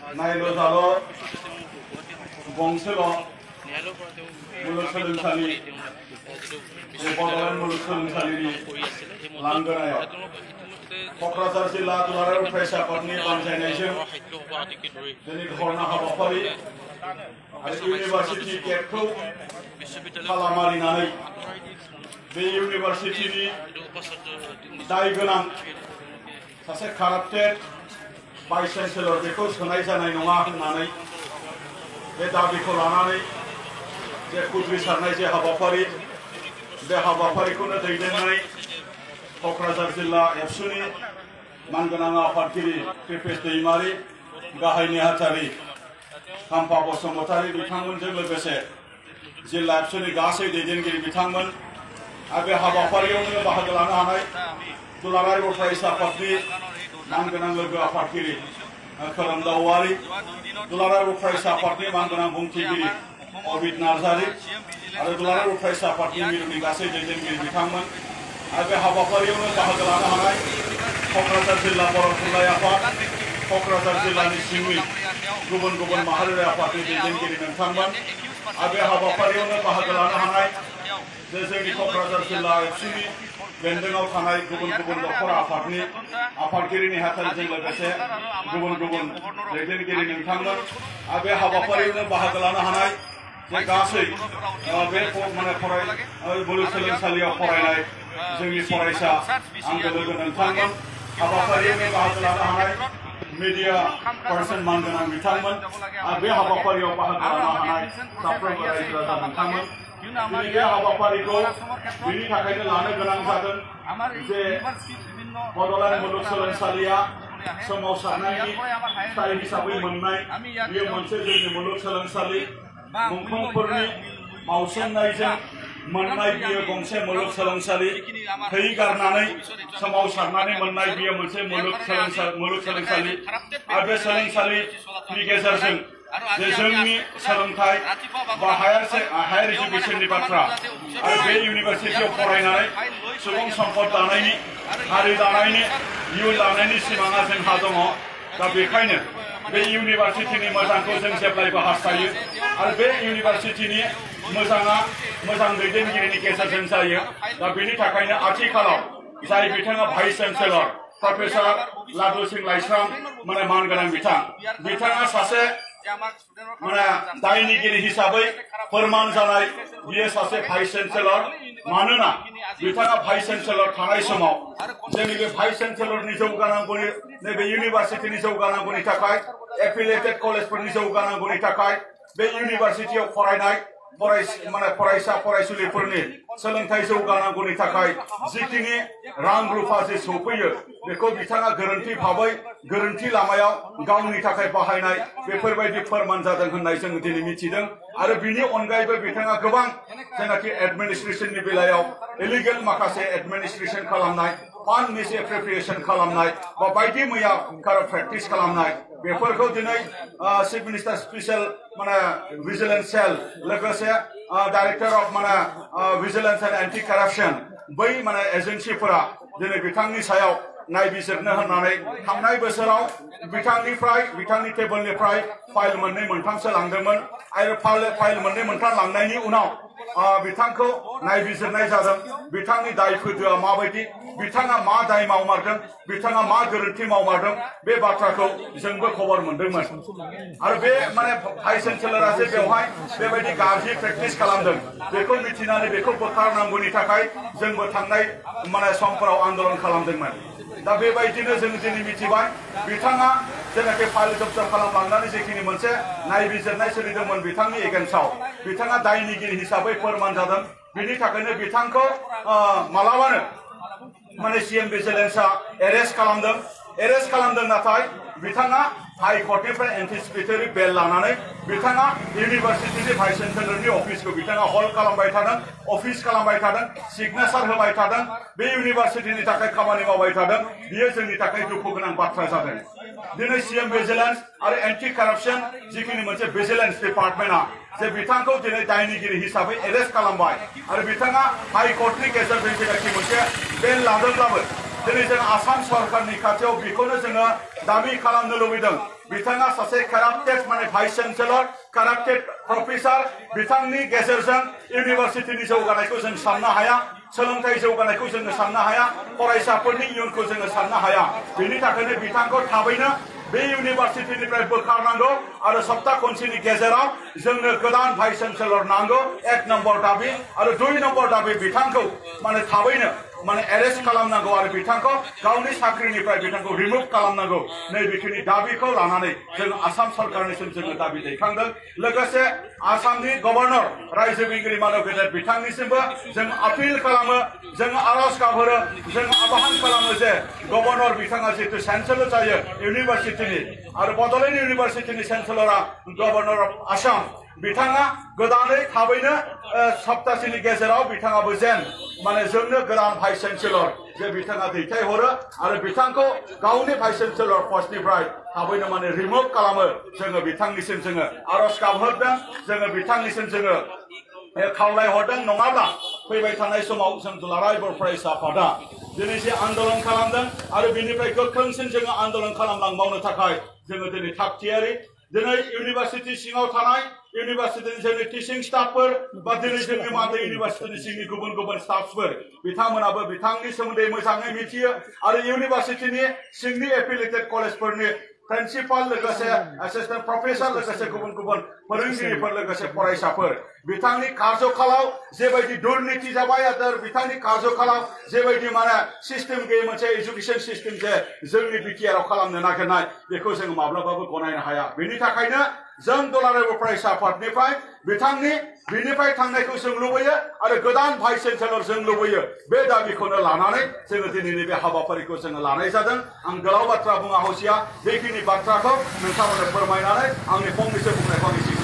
नायलो जालो गंसेल' मुलुगसोलोंसालि बड'लेण्ड मुलुगसोलोंसालिनि लांगोनायाव क'क्राझार जिल्ला दुलाराय फरायसा आफादनि बानजायनायजों दिनै धर्ना हाबाफारि आरो इउनिभार्सिटि गेटखौ ताला मारिनानै बे इउनिभार्सिटिनि दाय गोनां सासे काराप्टेड भाइस चेन्सेलर बेखौ सोनाय जानाय नङा होननानै बे दाबिखौ लानानै जे खुद्रिसारनाय जे हाबाफारि बे हाबाफारिखौनो दैदेननाय क'क्राझार जिल्ला एबसुनि मानगोनां आफादगिरि कृपेश दैमारि गाहाय नेहाथारि खाम्फा बसुमतारी बिथांमोनजों लोगोसे जिल्ला एबसुनि गासै दैदेनगिरि बिथांमोन आरो बे हाबाफारियावनो बाहागो लानो हानाय दुलाराय फरायसा आफादनि मानगोनां लोगो आफादगिरि खोरोमदाव औवारी दुलाराय फरायसा आफादनि मानगोनां बुंथिगिरि अबिद नार्जारी आरो दुलाराय फरायसा आफादनि मिरुनि गासै दैदेनगिरि बिथांमोन आरो बे हाबाफारियावनो बाहागो लानो हानाय क'क्राझार जिल्ला बर' थुनलाइ आफाद क'क्राझार जिल्लानि सिंनि गुबुन गुबुन माहारियारि आफादनि दैदेनगिरि नोंथांमोन आरो बे हाबाफारियावनो बाहागो लानो हानाय जे जोंनि क'क्राझार जिल्ला एबसुनि बेन्दोंआव थानाय गुबुन गुबुन नखर आफादनि आफादगिरि नेहाथारिजों लोगोसे गुबुन गुबुन दैदेनगिरि नोंथांमोन आरो बे हाबाफारियावनो बाहागो लानो हानाय जे गासै बे मुलुगसोलोंसालियाव फरायनाय जोंनि फरायसा आंगो लोगो नोंथांमोन हाबाफारियावनो बाहागो लानो हानाय मीडिया पार्सन मानगोनां बिथांमोन आरो बे हाबाफारियाव बाहागो लानो हानाय साफ्रोमबो रायजो राजा नोंथांमोन दिनै बे हाबाफारिखौ बिनि थाखायनो लानो गोनां जादों जे बड'लेण्ड मुलुगसोलोंसालिया सोमावसारनायनि फिथाइ हिसाबै मोननाय बेयो मोनसे जोंनि मुलुगसोलोंसालि मुंख्लंफोरनि मावसोमनायजों मोननाय बियो गंसे मुलुगसोलोंसालि थै गारनानै सोमावसारनानै मोननाय बियो मोनसे मुलुगसोलोंसालि आरो बे सोलोंसालिनि गेजेरजों जे जोंनि सोलोंथाइ बा हायार एजुकेशननि बाथ्रा आरो बे इउनिभार्सिटियाव फरायनानै सुबुं सम्पद दानायनि हारि दानायनि इयुन दानायनि सिमाङा जोंहा दङ दा बेखायनो बे इउनिभार्सिटिनि मोजांखौ जों जेब्लायबो हास्थायो आरो बे इउनिभार्सिटिनि मोजाङा मोजां दैदेनगिरिनि गेजेरजों जायो दा बेनि थाखायनो आथिखालाव जाय बिथाङा भाइस चेन्सेलर प्रफेसर लादु सिं लाइस्रां माने मानगोनां बिथाङा सासे माने दायनिगिरि हिसाबै फोरमान जानाय बियो सासे भाइस चेन्सेलर मानोना बिथाङा भाइस चेन्सेलर थानाय समाव जोंनि बे भाइस चेन्सेलरनि जौगानांगौनि नैबे इउनिभार्सिटिनि जौगानांगौनि थाखाय एफिलिएटेड कलेजफोरनि जौगानांगौनि थाखाय बे इउनिभार्सिटियाव फरायनाय फरायसा फरायसुलिफोरनि सोलोंथाइ जौगानांगौनि थाखाय जिखिनि रां रुफा जे सौफैयो बेखौ बिथाङा गोरोन्थि भाबै गोरोन्थि लामायाव गावनि थाखाय बाहायनाय बेफोरबायदि फोरमान जादों होननाय जों दिनै मिथिदों आरो बिनि अनगायैबो बिथाङा गोबां जेनाखि एडमिनिस्ट्रेशननि बेलायाव इलिगेल माखासे एडमिनिस्ट्रेशन खालामनाय फान्ड मिसएप्रोप्रिएशन खालामनाय बा बायदि मैया प्रेक्टिस खालामनाय बेफोरखौ दिनै चिफ मिनिस्टार स्पेशल माने भिजिलेन्स सेल लोगोसे डाइरेक्टर अफ माने भिजिलेन्स एन्ड एन्टि कराप्शन बै माने एजेन्सिफोरा दिनै बिथांनि सायाव नायबिजिरनो होननानै थांनाय बोसोराव बिथांनि टेबोलनिफ्राय फाइल मोननै मोनथामसो लांदोंमोन आरो फाइल मोननै मोनथाम लांनायनि उनाव बिथांखौ नायबिजिरनाय जादों बिथांनि दायफोरआ माबायदि बिथाङा मा दाय मावमारदों बिथाङा मा गोरोन्थि मावमारदों बे बाथ्राखौ जोंबो खबर मोनदोंमोन आरो बे माने भाइस चेन्सेलरा जे बेवहाय बेबायदि गाज्रि प्रेक्टिस खालामदों बेखौ मिथिनानै बेखौ बोखारनांगौनि थाखाय जोंबो थांनाय माने समफोराव आन्दोलन खालामदोंमोन दा बेबायदिनो जों दिनै मिथिबाय बिथाङा जेनाखि फाइल जब्द खालामलांनानै जेखिनि मोनसे नायबिजिरनाय सोलिदोंमोन बिथांनि एगेन्स्टआव बिथाङा दायनिगिरि हिसाबै फोरमान जादों बिनि थाखायनो बिथांखौ मालाबानो माने सीएम भिजिलेन्सआ एरेस्ट खालामदों नाथाय बिथाङा हाई कोर्टनिफ्राय एन्टिसिपेटरि बेल लानानै बिथाङा इउनिभार्सिटिनि भाइस चेन्सेलरनि अफिसखौ बिथाङा हल्ड खालामबाय थादों अफिस खालामबाय थादों सिगनेचार होबाय थादों बे इउनिभार्सिटिनि थाखाय खामानि मावबाय थादों बियो जोंनि थाखाय दुखु गोनां बाथ्रा जादों दिनै सीएम भिजिलेन्स आरो एन्टि कराप्शन जिखिनि मोनसे भिजिलेन्स डिपार्टमेन्टआ जे बिथांखौ दिनै दायनिगिरि हिसाबै एरेस्ट खालामबाय आरो बिथाङा हाई कोर्टनि गेजेरजों जेनाखि मोनसे बेल लादोंब्लाबो दिनै जों आसाम सरकारनि खाथियाव बेखौनो जोङो दाबि खालामनो लुबैदों बिथाङा सासे काराप्टेड माने भाइस चेन्सेलर काराप्टेड प्रफेसर बिथांनि गेजेरजों इउनिभार्सिटिनि जौगानायखौ जों साननो हाया सोलोंथाइ जौगानायखौ जोङो साननो हाया फरायसाफोरनि इयुनखौ जोङो साननो हाया बेनि थाखायनो बिथांखौ थाबैनो बे इउनिभार्सिटिनिफ्राय बोखारनांगौ आरो सप्ता खनसेनि गेजेराव जोंनो गोदान भाइस चेन्सेलर नांगौ 1 नम्बर दाबि आरो 2 नम्बर दाबि बिथांखौ माने थाबैनो माने एरेस्ट खालामनांगौ आरो बिथांखौ गावनि साख्रिनिफ्राय बिथांखौ रिमुभ खालामनांगौ नैबेखिनि दाबिखौ लानानै जों आसाम सरकारनिसिम जोङो दाबि दैखांदों लोगोसे आसामनि गभर्नर रायजो बेंगिरि माधव गेदेर बिथांनिसिमबो जों आपिल खालामो जों आरज गाबहरो जों आह्वान खालामो जे गभर्नर बिथाङा जितु चेन्सेलर जायो इउनिभार्सिटिनि आरो बड'लेण्ड इउनिभार्सिटिनि चेन्सेलरा गभर्नर अफ आसाम बिथाङा गोदानै थाबैनो सप्तासेनि गेजेराव बिथाङाबो जेन माने जोंनो गोदान भाइस चेन्सेलर जे बिथाङा दैथायहरो आरो बिथांखौ गावनि भाइस चेन्सेलर पस्टनिफ्राय थाबैनो माने रिमुभ खालामो जोङो बिथांनिसिम जोङो आरज गाबहरदों जोङो बिथांनिसिम जोङो खावलायहरदों नङाब्ला फैबाय थानाय समाव जों दुलाराय बर' फरायसा आफादा दिनै जे आन्दोलन खालामदों आरो बिनिफ्राय गोख्रोंसिन जोङो आन्दोलन खालामलांबावनो थाखाय जोङो दिनै थागथियारि दिनै इउनिभार्सिटि सिङाव थानाय इउनिभार्सिटिनि जोंनि टिचिं स्टाफफोर बा दिनै जोंनि मादै इउनिभार्सिटिनि सिंनि गुबुन गुबुन स्टाफफोर बिथांमोनाबो बिथांनि सोमोन्दै मोजाङै मिथियो आरो इउनिभार्सिटिनि सिंनि एफिलिएटेड कलेजफोरनि प्रिन्सिपाल लोगोसे एसिस्टेन्ट प्रफेसर लोगोसे गुबुन गुबुन फोरोंगिरिफोर लोगोसे फरायसाफोर बिथांनि कार्यकालाव जेबायदि दुर्नीति जाबाय आरो बिथांनि कार्यकालाव जेबायदि माने सिस्टेम गैयै मोनसे एजुकेशन सिस्टेम जे जोंनि बिटिआरआव खालामनो नागिरनाय बेखौ जों माब्लाबाबो गनायनो हाया बेनि थाखायनो जों दुलाराय बर' फरायसा आफादनिफ्राय बिनिफ्राय थांनायखौ जों लुबैयो आरो गोदान भाइस चेन्सेलर जों लुबैयो बे दाबिखौनो लानानै जोङो दिनैनि बे हाबाफारिखौ जोङो लानाय जादों आं गोलाव बाथ्रा बुङा हसिया बेखिनि बाथ्राखौ नोंथांमोननो फोरमायनानै आंनि फंनैसो बुंनायखौ आं